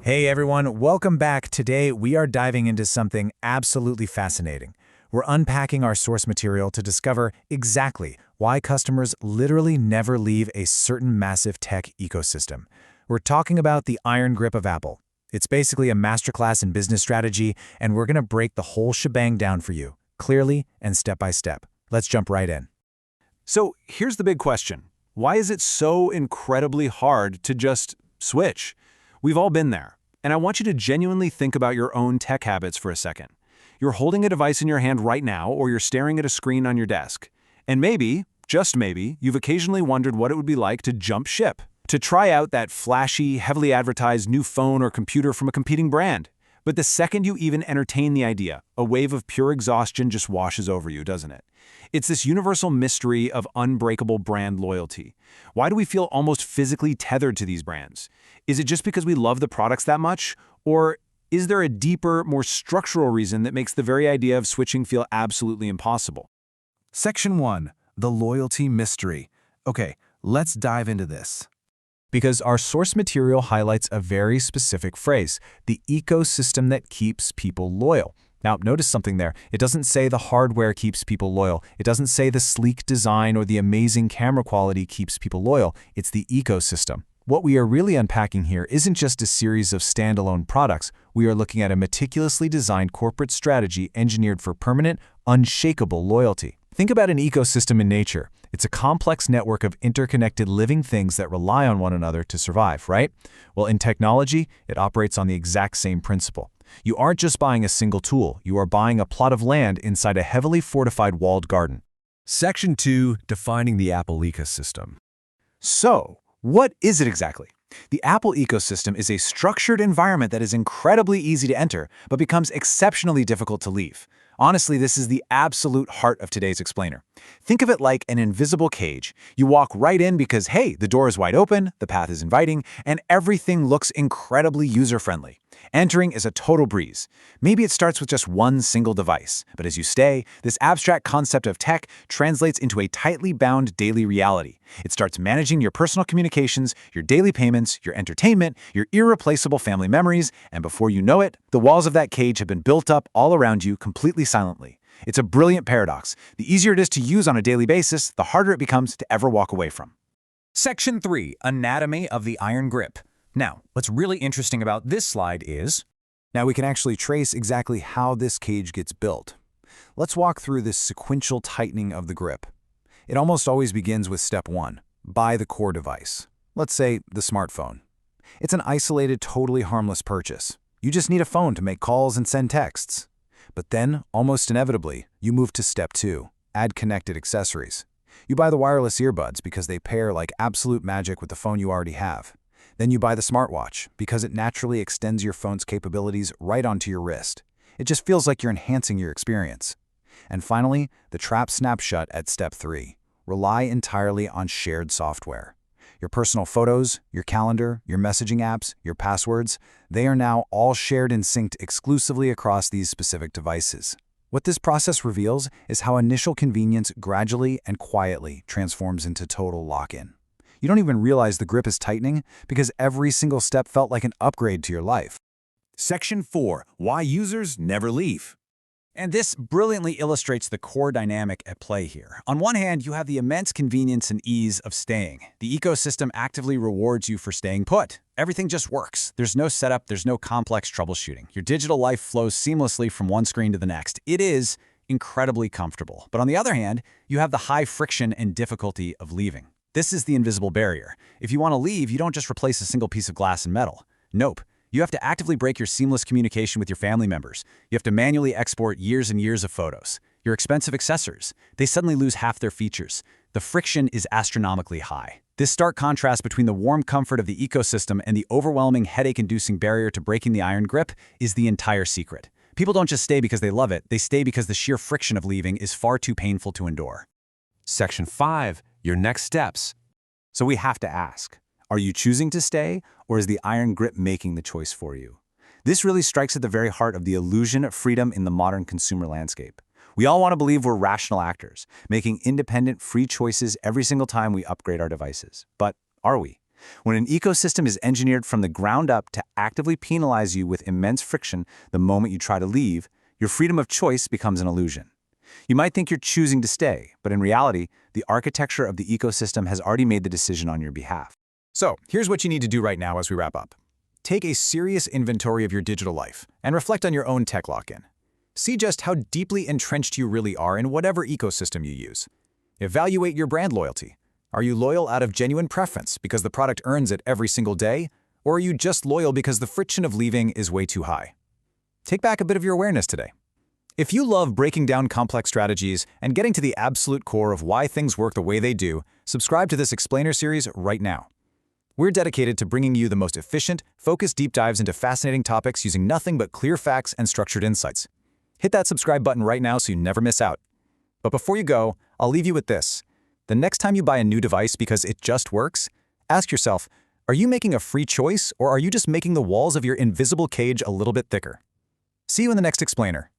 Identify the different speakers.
Speaker 1: Hey everyone, welcome back. Today we are diving into something absolutely fascinating. We're unpacking our source material to discover exactly why customers literally never leave a certain massive tech ecosystem. We're talking about the iron grip of Apple. It's basically a masterclass in business strategy, and we're going to break the whole shebang down for you, clearly and step by step. Let's jump right in.
Speaker 2: So here's the big question. Why is it so incredibly hard to just switch? We've all been there. And I want you to genuinely think about your own tech habits for a second. You're holding a device in your hand right now, or you're staring at a screen on your desk. And maybe, just maybe, you've occasionally wondered what it would be like to jump ship, to try out that flashy, heavily advertised new phone or computer from a competing brand. But the second you even entertain the idea, a wave of pure exhaustion just washes over you, doesn't it? It's this universal mystery of unbreakable brand loyalty. Why do we feel almost physically tethered to these brands? Is it just because we love the products that much? Or is there a deeper, more structural reason that makes the very idea of switching feel absolutely impossible?
Speaker 3: Section 1. The Loyalty Mystery. Okay, let's dive into this.
Speaker 1: Because our source material highlights a very specific phrase, the ecosystem that keeps people loyal. Now, notice something there. It doesn't say the hardware keeps people loyal. It doesn't say the sleek design or the amazing camera quality keeps people loyal. It's the ecosystem. What we are really unpacking here isn't just a series of standalone products. We are looking at a meticulously designed corporate strategy engineered for permanent, unshakable loyalty. Think about an ecosystem in nature. It's a complex network of interconnected living things that rely on one another to survive, right? Well, in technology, it operates on the exact same principle. You aren't just buying a single tool, you are buying a plot of land inside a heavily fortified walled garden.
Speaker 3: Section 2. Defining the Apple ecosystem.
Speaker 2: So, what is it exactly? The Apple ecosystem is a structured environment that is incredibly easy to enter, but becomes exceptionally difficult to leave. Honestly, this is the absolute heart of today's explainer. Think of it like an invisible cage. You walk right in because, hey, the door is wide open, the path is inviting, and everything looks incredibly user-friendly. Entering is a total breeze. Maybe it starts with just one single device, but as you stay, this abstract concept of tech translates into a tightly bound daily reality. It starts managing your personal communications, your daily payments, your entertainment, your irreplaceable family memories, and before you know it, the walls of that cage have been built up all around you completely silently. It's a brilliant paradox. The easier it is to use on a daily basis, the harder it becomes to ever walk away from.
Speaker 4: Section 3. Anatomy of the iron grip. Now, what's really interesting about this slide is,
Speaker 3: Now we can actually trace exactly how this cage gets built. Let's walk through this sequential tightening of the grip. It almost always begins with step 1. Buy the core device. Let's say the smartphone. It's an isolated, totally harmless purchase. You just need a phone to make calls and send texts. But then, almost inevitably, you move to step 2. Add connected accessories. You buy the wireless earbuds because they pair like absolute magic with the phone you already have. Then you buy the smartwatch because it naturally extends your phone's capabilities right onto your wrist. It just feels like you're enhancing your experience. And finally, the trap snaps shut at step 3. Rely entirely on shared software. Your personal photos, your calendar, your messaging apps, your passwords, they are now all shared and synced exclusively across these specific devices. What this process reveals is how initial convenience gradually and quietly transforms into total lock-in. You don't even realize the grip is tightening because every single step felt like an upgrade to your life.
Speaker 4: Section 4. Why users never leave. And this brilliantly illustrates the core dynamic at play here. On one hand, you have the immense convenience and ease of staying. The ecosystem actively rewards you for staying put. Everything just works. There's no setup, there's no complex troubleshooting. Your digital life flows seamlessly from one screen to the next. It is incredibly comfortable. But on the other hand, you have the high friction and difficulty of leaving. This is the invisible barrier. If you want to leave, you don't just replace a single piece of glass and metal. Nope. You have to actively break your seamless communication with your family members. You have to manually export years and years of photos. Your expensive accessories, they suddenly lose half their features. The friction is astronomically high. This stark contrast between the warm comfort of the ecosystem and the overwhelming headache-inducing barrier to breaking the iron grip is the entire secret. People don't just stay because they love it, they stay because the sheer friction of leaving is far too painful to endure.
Speaker 2: Section 5. Your next steps. So we have to ask, are you choosing to stay, or is the iron grip making the choice for you? This really strikes at the very heart of the illusion of freedom in the modern consumer landscape. We all want to believe we're rational actors, making independent, free choices every single time we upgrade our devices. But are we? When an ecosystem is engineered from the ground up to actively penalize you with immense friction the moment you try to leave, your freedom of choice becomes an illusion. You might think you're choosing to stay, but in reality, the architecture of the ecosystem has already made the decision on your behalf.
Speaker 1: So, here's what you need to do right now as we wrap up. Take a serious inventory of your digital life and reflect on your own tech lock-in. See just how deeply entrenched you really are in whatever ecosystem you use. Evaluate your brand loyalty. Are you loyal out of genuine preference because the product earns it every single day, or are you just loyal because the friction of leaving is way too high? Take back a bit of your awareness today. If you love breaking down complex strategies and getting to the absolute core of why things work the way they do, subscribe to this Explainer series right now. We're dedicated to bringing you the most efficient, focused deep dives into fascinating topics using nothing but clear facts and structured insights. Hit that subscribe button right now so you never miss out. But before you go, I'll leave you with this. The next time you buy a new device because it just works, ask yourself, are you making a free choice or are you just making the walls of your invisible cage a little bit thicker? See you in the next Explainer.